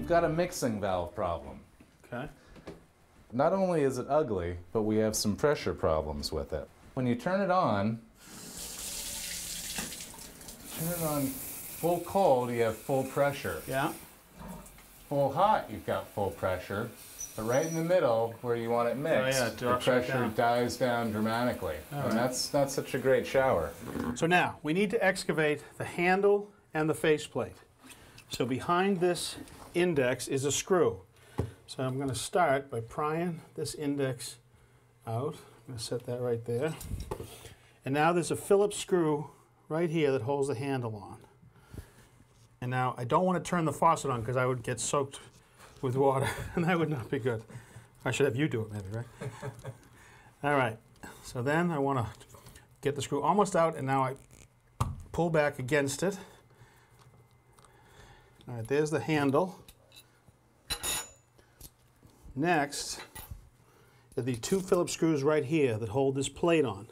we've got a mixing valve problem. Okay. Not only is it ugly, but we have some pressure problems with it. When you turn it on full cold, you have full pressure. Yeah. Full hot, you've got full pressure. But right in the middle, where you want it mixed, the pressure dies down dramatically. And that's such a great shower. So now, we need to excavate the handle and the faceplate. So behind this index is a screw. So I'm going to start by prying this index out. I'm going to set that right there. And now there's a Phillips screw right here that holds the handle on. And now I don't want to turn the faucet on because I would get soaked with water, and that would not be good. I should have you do it maybe, right? All right, so then I want to get the screw almost out, and now I pull back against it. All right, there's the handle. Next are the two Phillips screws right here that hold this plate on.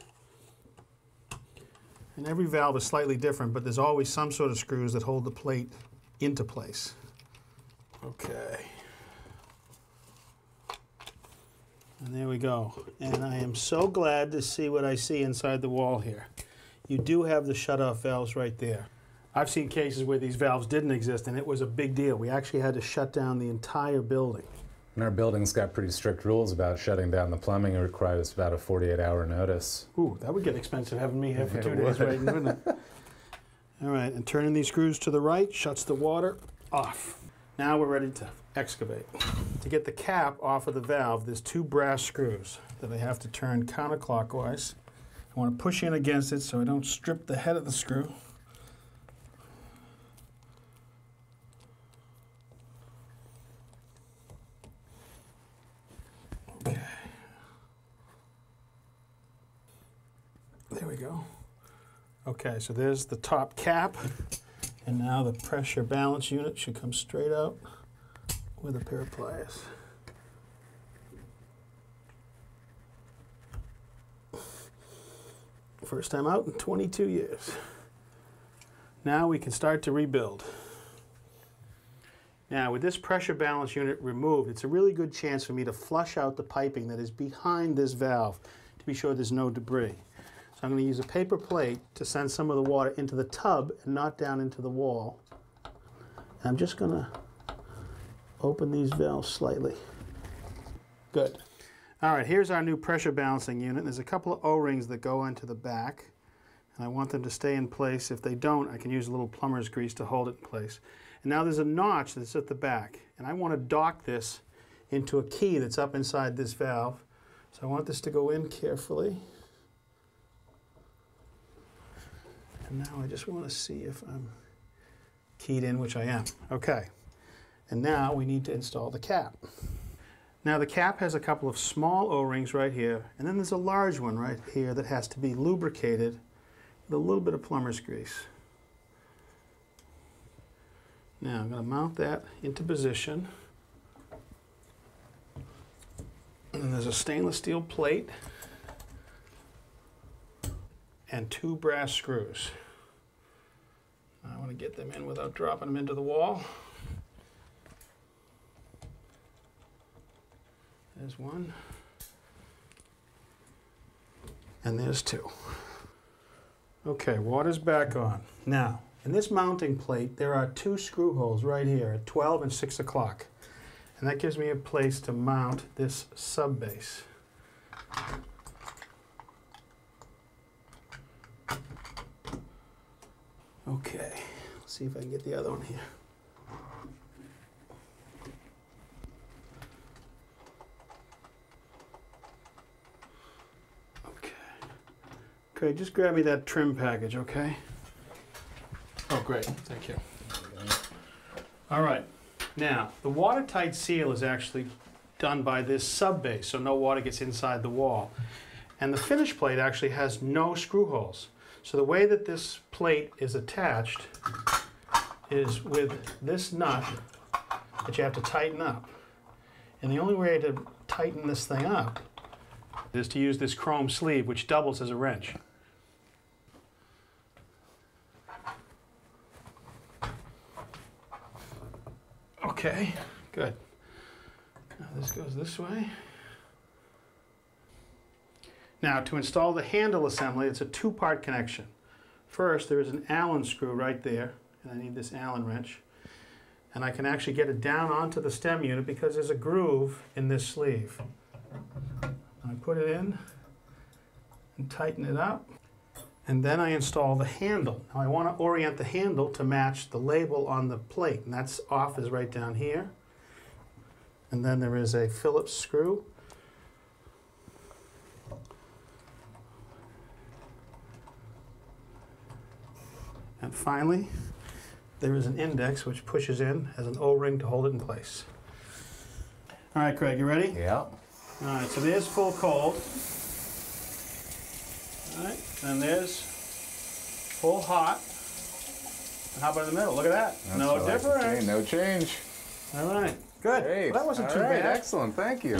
And every valve is slightly different, but there's always some sort of screws that hold the plate into place. Okay. And there we go. And I am so glad to see what I see inside the wall here. You do have the shut-off valves right there. I've seen cases where these valves didn't exist, and it was a big deal. We actually had to shut down the entire building. And our building's got pretty strict rules about shutting down the plumbing. It requires about a 48-hour notice. Ooh, that would get expensive having me here for 2 days waiting, wouldn't it? All right, and turning these screws to the right shuts the water off. Now we're ready to excavate. To get the cap off of the valve, there's two brass screws that I have to turn counterclockwise. I want to push in against it so I don't strip the head of the screw. Okay. There we go. Okay, so there's the top cap. And now the pressure balance unit should come straight out with a pair of pliers. First time out in 22 years. Now we can start to rebuild. Now with this pressure balance unit removed, it's a really good chance for me to flush out the piping that is behind this valve to be sure there's no debris. So I'm going to use a paper plate to send some of the water into the tub and not down into the wall. And I'm just going to open these valves slightly. Good. All right, here's our new pressure balancing unit. There's a couple of O-rings that go into the back, and I want them to stay in place. If they don't, I can use a little plumber's grease to hold it in place. And now there's a notch that's at the back, and I want to dock this into a key that's up inside this valve. So I want this to go in carefully. And now I just want to see if I'm keyed in, which I am. Okay. And now we need to install the cap. Now the cap has a couple of small O-rings right here, and then there's a large one right here that has to be lubricated with a little bit of plumber's grease. Now I'm going to mount that into position. And there's a stainless steel plate and two brass screws. I want to get them in without dropping them into the wall. There's one. And there's two. Okay, water's back on. Now, in this mounting plate, there are two screw holes right here at 12 and 6 o'clock. And that gives me a place to mount this sub base. Okay, let's see if I can get the other one here. Okay, just grab me that trim package, okay? Oh, great, thank you. All right, now, the watertight seal is actually done by this sub base, so no water gets inside the wall. And the finish plate actually has no screw holes. So the way that this plate is attached is with this nut that you have to tighten up. And the only way to tighten this thing up is to use this chrome sleeve, which doubles as a wrench. Okay. Okay, good. Now this goes this way. Now to install the handle assembly, it's a two-part connection. First, there is an Allen screw right there, and I need this Allen wrench. And I can actually get it down onto the stem unit because there's a groove in this sleeve. I put it in and tighten it up. And then I install the handle. Now I want to orient the handle to match the label on the plate, and that's off is right down here. And then there is a Phillips screw. And finally, there is an index which pushes in as an O-ring to hold it in place. All right, Craig, you ready? Yeah. All right, so there's full cold. All right, and there's full hot. And how about in the middle? Look at that. That's No difference. No change. All right, good. Great. Well, that wasn't All too right, bad. Excellent, thank you.